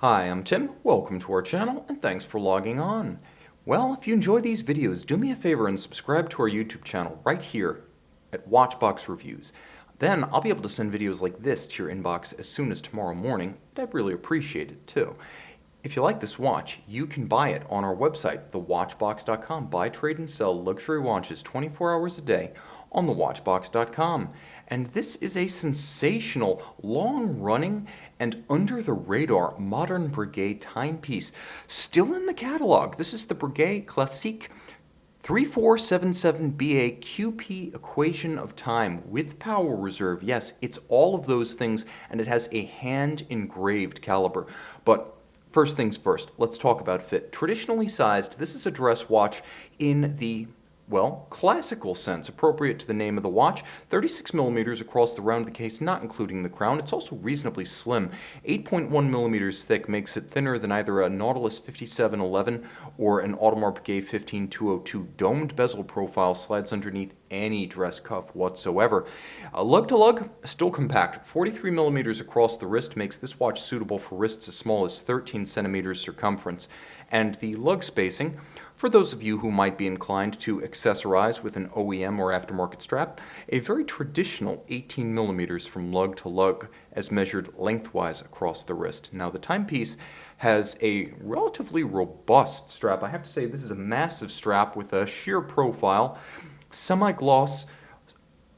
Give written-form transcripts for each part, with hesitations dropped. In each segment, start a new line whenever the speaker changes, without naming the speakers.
Hi, I'm Tim. Welcome to our channel and thanks for logging on. Well, if you enjoy these videos, do me a favor and subscribe to our YouTube channel right here at Watchbox Reviews. Then I'll be able to send videos like this to your inbox as soon as tomorrow morning, and I'd really appreciate it too. If you like this watch, you can buy it on our website, thewatchbox.com. Buy, trade, and sell luxury watches 24 hours a day on thewatchbox.com. And this is a sensational, long-running, and under-the-radar modern Breguet timepiece. Still in the catalog. This is the Breguet Classique 3477BA QP equation of time with power reserve. Yes, it's all of those things, and it has a hand-engraved caliber. But first things first, let's talk about fit. Traditionally sized, this is a dress watch in the, well, classical sense, appropriate to the name of the watch. 36 millimeters across the round of the case, not including the crown. It's also reasonably slim. 8.1 millimeters thick makes it thinner than either a Nautilus 5711 or an Audemars Piguet 15202. Domed bezel profile slides underneath any dress cuff whatsoever. Lug-to-lug, still compact. 43 millimeters across the wrist makes this watch suitable for wrists as small as 13 centimeters circumference. And the lug spacing, for those of you who might be inclined to accessorize with an OEM or aftermarket strap, a very traditional 18 millimeters from lug to lug as measured lengthwise across the wrist. Now the timepiece has a relatively robust strap. I have to say this is a massive strap with a sheer profile, semi-gloss,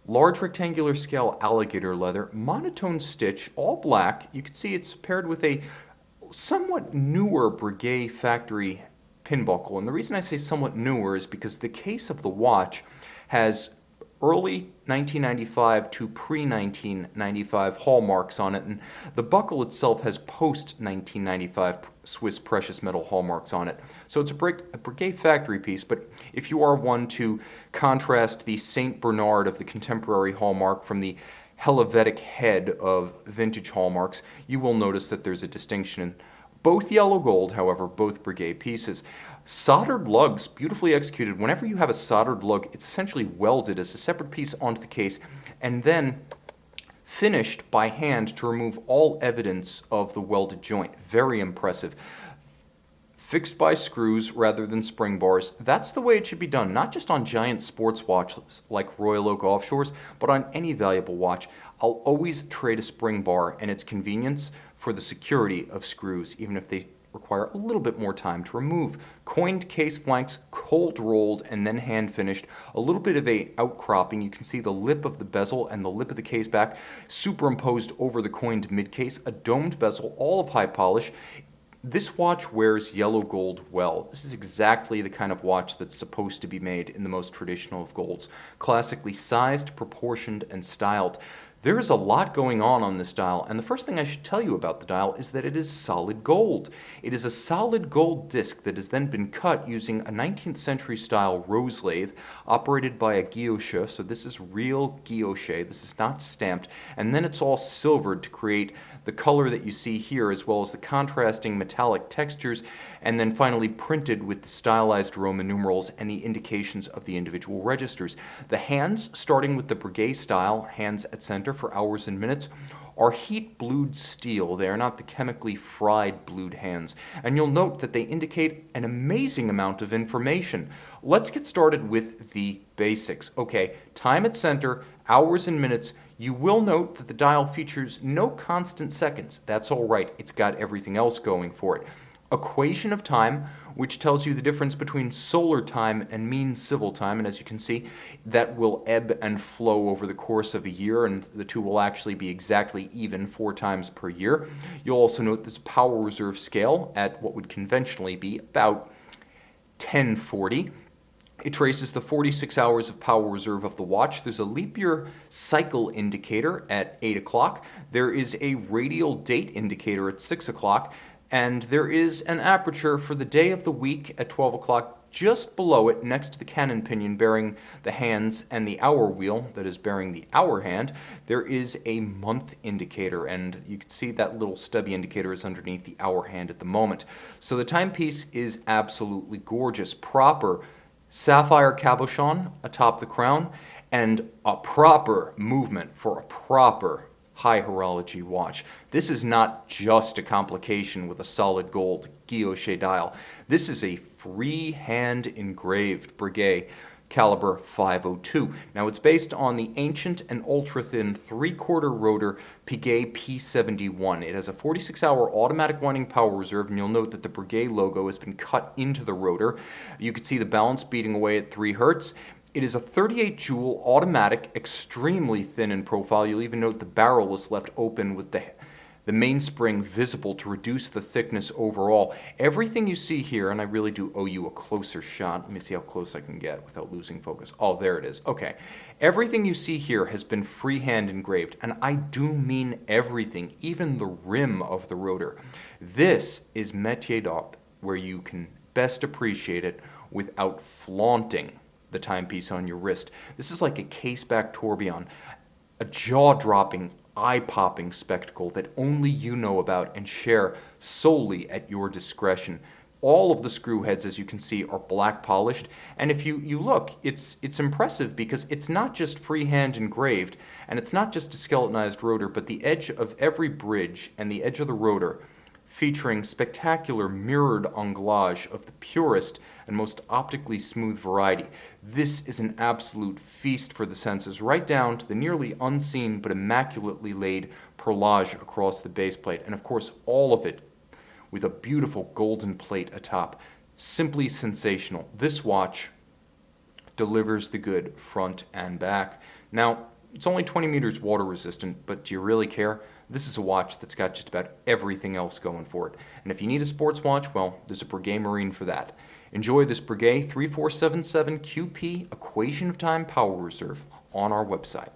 large rectangular scale alligator leather, monotone stitch, all black. You can see it's paired with a somewhat newer Breguet factory pin buckle. And the reason I say somewhat newer is because the case of the watch has early 1995 to pre-1995 hallmarks on it, and the buckle itself has post-1995 Swiss precious metal hallmarks on it. So it's a Breguet factory piece, but if you are one to contrast the St. Bernard of the contemporary hallmark from the Helvetic head of vintage hallmarks, you will notice that there's a distinction in both yellow gold, however, both Breguet pieces. Soldered lugs, beautifully executed. Whenever you have a soldered lug, it's essentially welded as a separate piece onto the case and then finished by hand to remove all evidence of the welded joint. Very impressive. Fixed by screws rather than spring bars. That's the way it should be done, not just on giant sports watches like Royal Oak Offshores, but on any valuable watch. I'll always trade a spring bar and its convenience for the security of screws, even if they require a little bit more time to remove. Coined case flanks, cold rolled and then hand finished. A little bit of a outcropping. You can see the lip of the bezel and the lip of the case back superimposed over the coined mid case. A domed bezel, all of high polish. This watch wears yellow gold well. This is exactly the kind of watch that's supposed to be made in the most traditional of golds. Classically sized, proportioned, and styled. There is a lot going on this dial, and the first thing I should tell you about the dial is that it is solid gold. It is a solid gold disc that has then been cut using a 19th century style rose lathe operated by a guilloche, so this is real guilloche, this is not stamped, and then it's all silvered to create the color that you see here as well as the contrasting metallic textures, and then finally printed with the stylized Roman numerals and the indications of the individual registers. The hands, starting with the Breguet style, hands at center for hours and minutes, are heat blued steel. They are not the chemically fried blued hands. And you'll note that they indicate an amazing amount of information. Let's get started with the basics. Okay, time at center, hours and minutes. You will note that the dial features no constant seconds. That's all right. It's got everything else going for it. Equation of time, which tells you the difference between solar time and mean civil time, and as you can see, that will ebb and flow over the course of a year, and the two will actually be exactly even 4 times per year. You'll also note this power reserve scale at what would conventionally be about 1040. It traces the 46 hours of power reserve of the watch. There's a leap year cycle indicator at 8 o'clock. There is a radial date indicator at 6 o'clock. And there is an aperture for the day of the week at 12 o'clock. Just below it, next to the cannon pinion bearing the hands and the hour wheel that is bearing the hour hand, there is a month indicator, and you can see that little stubby indicator is underneath the hour hand at the moment. So the timepiece is absolutely gorgeous. Proper sapphire cabochon atop the crown, and a proper movement for a proper high horology watch. This is not just a complication with a solid gold guilloche dial. This is a freehand engraved Breguet Calibre 502. Now it's based on the ancient and ultra-thin 3/4 rotor Breguet P71. It has a 46-hour automatic winding power reserve, and you'll note that the Breguet logo has been cut into the rotor. You can see the balance beating away at 3 Hertz. It is a 38 joule automatic, extremely thin in profile. You'll even note the barrel is left open with the mainspring visible to reduce the thickness overall. Everything you see here, and I really do owe you a closer shot. Let me see how close I can get without losing focus. Oh, there it is. Okay. Everything you see here has been freehand engraved, and I do mean everything, even the rim of the rotor. This is métier d'art, where you can best appreciate it without flaunting the timepiece on your wrist. This is like a case-back tourbillon, a jaw-dropping, eye-popping spectacle that only you know about and share solely at your discretion. All of the screw heads, as you can see, are black polished, and if you look, it's impressive because it's not just freehand engraved, and it's not just a skeletonized rotor, but the edge of every bridge and the edge of the rotor featuring spectacular mirrored anglage of the purest and most optically smooth variety. This is an absolute feast for the senses, right down to the nearly unseen but immaculately laid perlage across the base plate, and of course all of it with a beautiful golden plate atop. Simply sensational. This watch delivers the good front and back. Now, it's only 20 meters water resistant, but do you really care? This is a watch that's got just about everything else going for it. And if you need a sports watch, well, there's a Breguet Marine for that. Enjoy this Breguet 3477 QP Equation of Time Power Reserve on our website.